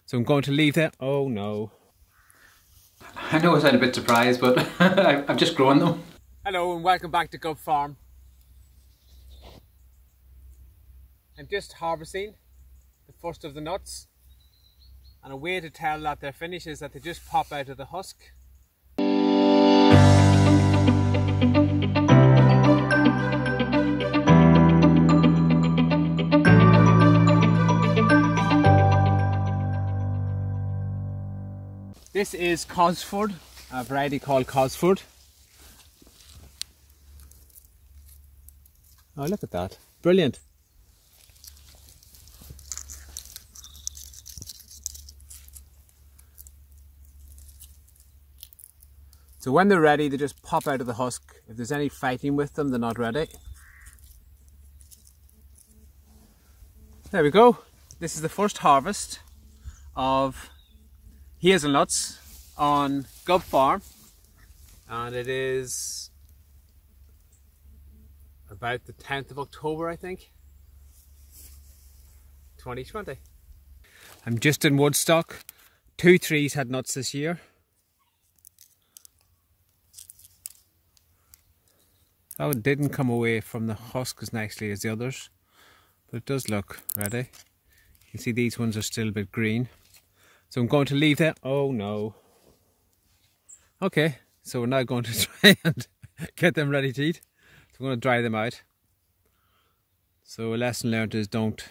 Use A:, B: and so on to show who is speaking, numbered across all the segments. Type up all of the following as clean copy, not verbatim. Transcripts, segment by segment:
A: So I'm going to leave them. Oh no.
B: I know I sound a bit surprised, but I've just grown them.
A: Hello and welcome back to Gubb Farm. I'm just harvesting the first of the nuts, and a way to tell that they're finished is that they just pop out of the husk. This is Cosford, a variety called Cosford. Oh, look at that. Brilliant. So when they're ready, they just pop out of the husk. If there's any fighting with them, they're not ready. There we go. This is the first harvest of hazelnuts on Gubb Farm, and it is about the 10th of October, I think, 2020. I'm just in Woodstock. 2 trees had nuts this year. Oh, it didn't come away from the husk as nicely as the others, but it does look ready. You can see these ones are still a bit green. So I'm going to leave them. Oh no. Okay, so we're now going to try and get them ready to eat. So I'm going to dry them out. So a lesson learned is don't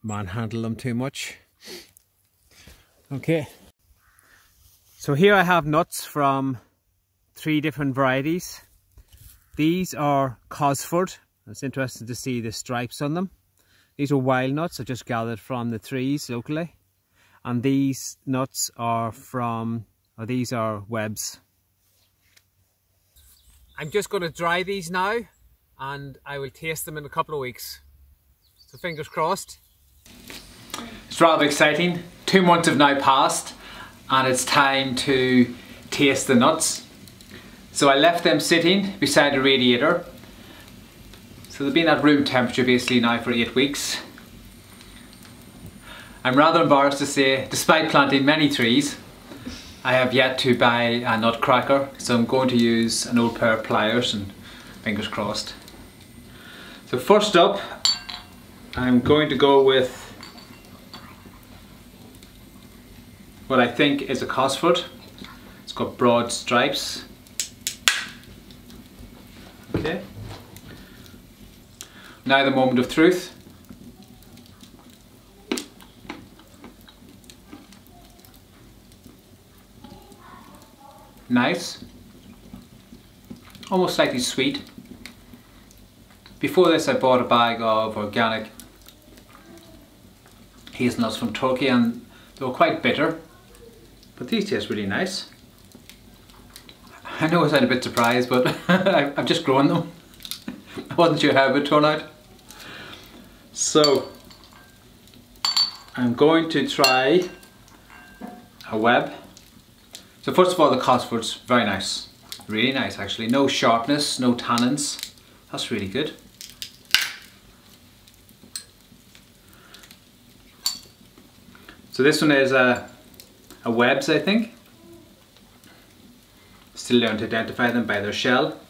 A: manhandle them too much. Okay. So here I have nuts from 3 different varieties. These are Cosford. It's interesting to see the stripes on them. These are wild nuts I just gathered from the trees locally. And these nuts are from, or these are webs. I'm just going to dry these now, and I will taste them in a couple of weeks. So fingers crossed.
B: It's rather exciting. 2 months have now passed and it's time to taste the nuts. So I left them sitting beside a radiator. So they've been at room temperature basically now for 8 weeks. I'm rather embarrassed to say, despite planting many trees, I have yet to buy a nutcracker, so I'm going to use an old pair of pliers and fingers crossed. So first up, I'm going to go with what I think is a Cosford. It's got broad stripes. Okay. Now the moment of truth. Nice, almost slightly sweet. Before this I bought a bag of organic hazelnuts from Turkey and they were quite bitter, but these taste really nice. I know I sound a bit surprised, but I've just grown them. I wasn't sure how it would turn out. So I'm going to try a web. So first of all, the Cosford's very nice, really nice actually. No sharpness, no tannins. That's really good. So this one is a webs, I think. Still learn to identify them by their shell.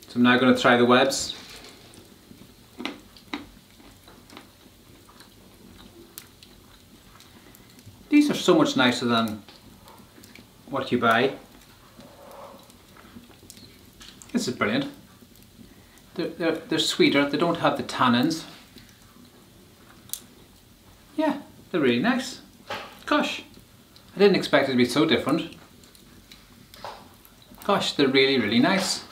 B: So I'm now going to try the webs. These are so much nicer than what you buy. This is brilliant. They're sweeter, they don't have the tannins. Yeah, they're really nice. Gosh, I didn't expect it to be so different. Gosh, they're really, really nice.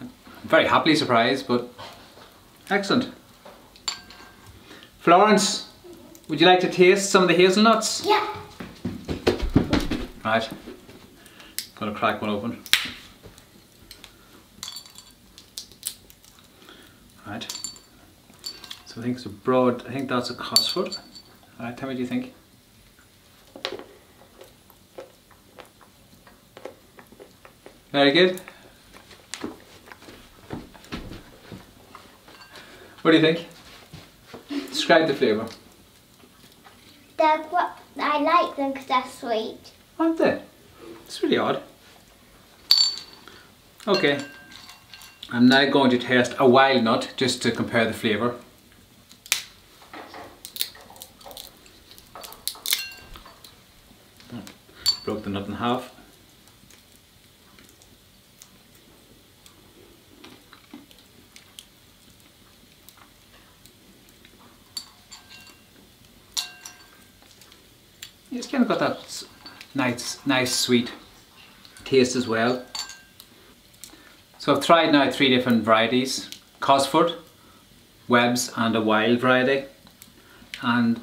B: I'm very happily surprised, but excellent. Florence, would you like to taste some of the hazelnuts?
C: Yeah.
B: Right, gonna crack one open. Right, so I think it's a broad, I think that's a Cosford. Alright, tell me what you think. Very good. What do you think? Describe the flavour.
C: I like them because they're sweet.
B: Aren't they? It's really odd. Okay, I'm now going to taste a wild nut just to compare the flavour. Broke the nut in half. It's kind of got that nice sweet taste as well. So I've tried now 3 different varieties: Cosford, Webb's and a wild variety, and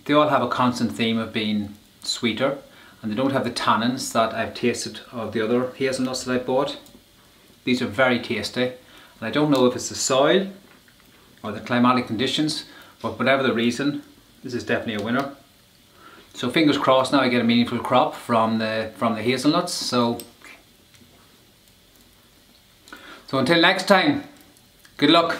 B: they all have a constant theme of being sweeter, and they don't have the tannins that I've tasted of the other hazelnuts that I bought. These are very tasty, and I don't know if it's the soil or the climatic conditions, but whatever the reason, this is definitely a winner. So fingers crossed now I get a meaningful crop from the hazelnuts. So until next time, good luck.